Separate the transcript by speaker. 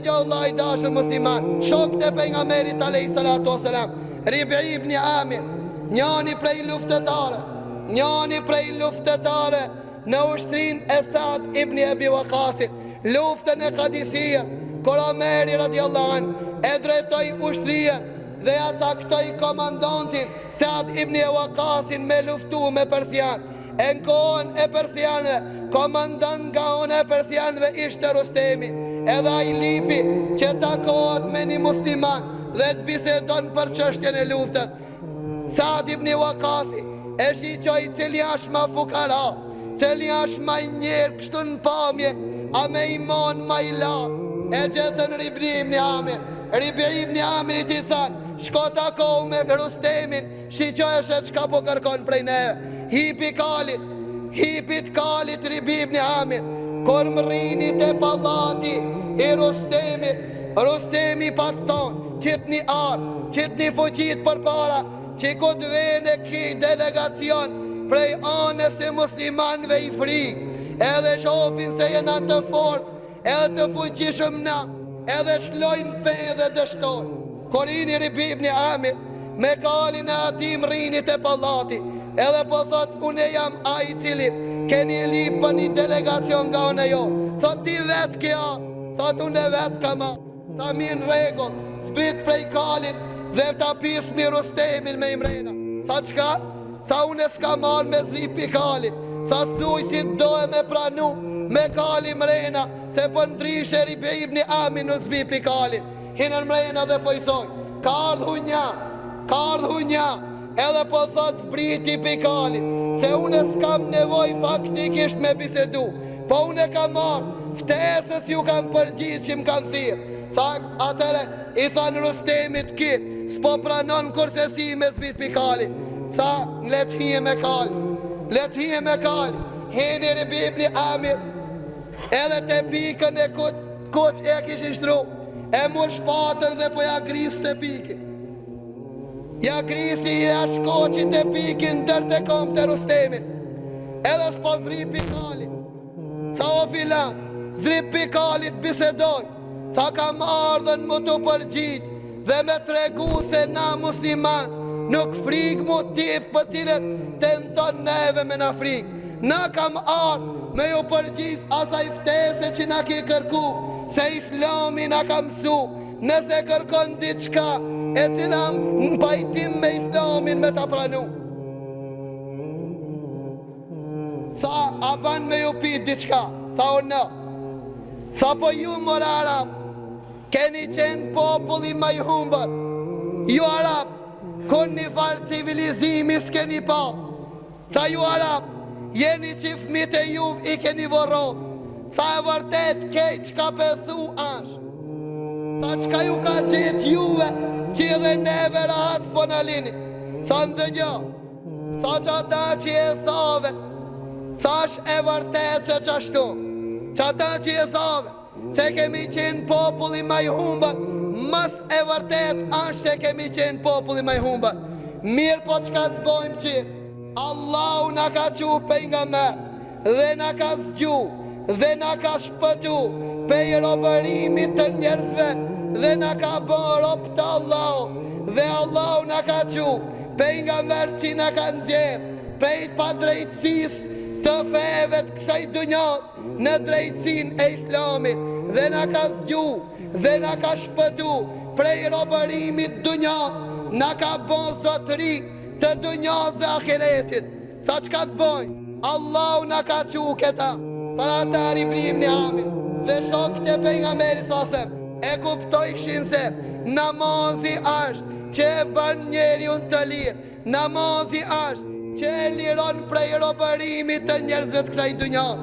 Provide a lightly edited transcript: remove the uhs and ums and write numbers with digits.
Speaker 1: gjallë Allah I dashur musliman, shokët e pejgamberit alayhi salatu wasalam, Ribi ibn Amir, njani prej luftetare në ushtrin e Saad ibn Abi Waqasit, luftën e Qadisiyas, kur Omeri radiallahu an e drejtoi ushtria dhe ja taktoi komandantin Saad ibn Waqasin me luftu me persian. E në kohën e persianëve, komandant nga ona e persianëve ishte Rustemi, edhe ai lipi që takohet me një musliman dhe të bisedon për çështjen e luftës. Saad ibn Waqasi e shiqoi cili është ma fukara, cili është ma I njerë kështu në pamje, a me iman ma I lartë. E gjetën Ribi ibn Amir. Ribi ibn Amir I thanë, shko takohu me Rustemin, shiqoheshe çka po kërkon prej neve. Hipit kalit Ribi ibn Amir, kur më rinit e pallati I Rustemit, Rustemi pa të thonë, qitë një arë, qitë një fuqit për para, që ku të vene ki delegacion prej anës e muslimanve I frikë, edhe shofin se jena të fort, edhe të fuqishëm na, edhe shlojnë pe edhe dështojnë. Kur rini Ribi ibn Amir, me kalin e atim rinit e pallati, edhe po thot, unë jam ai cili keni lip për një delegacion nga unë jo. Thot, ti vetë kja, thot, unë vetë kama. Ta min regull, zbrit prej kalit dhe ta pis mi Rustemin me imrena. Tha qka? Tha, unë s'ka marrë me zripi kalit. Tha, sluj si do e me pranu me kali mrena, se për ndrishe Ribi ibn Amir në zripi kalit. Hinën mrena dhe po I thoj, ka ardhu nja, edhe po thot zbriti pikalit, se unë s'kam nevoj faktikisht me bisedu, po unë e kam marrë, ftesës ju kam përgjith që më kanë thirë. Tha, atëre, I thanë Rustemit ki, s'po pranon kurse si me zbrit pikalit. Tha, let hije me kali, hini Ribi ibn Amir, edhe te pikën e kuq e kishin shtru, e mur shpatën dhe po ja gris të pikin. Ja grisi I ashkoqit e pikin dër të kom të Rustemin, edhe s'po zri pikalit. Tha, o filan, zri pikalit bisedoj, tha, kam ardhen mu të përgjit dhe me tregu se na musliman nuk frik mu tip për cilët të nëton neve me na frik. Na kam ardhë me ju përgjith asaj ftese që na ki kërku, se Islami na kam su, nëse kërkon diçka e cila në pajtim me Islamin me ta pranu. Tha, a ban me ju pit diçka? Tha, o në. Tha, po ju mor Arab, keni qenë populli ma I humbër. Ju Arab, kur një farë civilizimi s'keni pas. Tha, ju Arab, jeni që fmit e juv I keni vorros. Tha, e vërtet kej qka pëthu ashtë. Tha, qka ju ka gjithë juve që edhe neve rahat po në lini. Tha, ndëgjo. Tha, që ata që e thave, thash e vërtet se qashtu. Që ata që e thave, se kemi qenë populli ma I humbër, mas e vërtet ashtë se kemi qenë populli ma I humbër. Mirë po qka të bojmë që Allahu na ka qu për nga merë dhe na ka zgju dhe na ka shpëtu pe I robërimit të njerëzve dhe na ka bërë rob të Allahu dhe Allahu na ka qu pe nga merë që na ka nxjerë prej pa drejtësis të feve të kësaj dunjas në drejtësin e Islamit dhe na ka zgju dhe na ka shpëtu prej robërimit dunjas, na ka bon zotëri të dunjas dhe ahiretit. Tha, qka të bojnë? Allahu na ka qu këta. Për ata Ribi ibn Amir dhe shokët e pejgamberit sasem e kuptojshin se namazi është që e bën njeriun të lirë, namazi është që e liron prej robërimit të njerëzve të kësaj dunjas.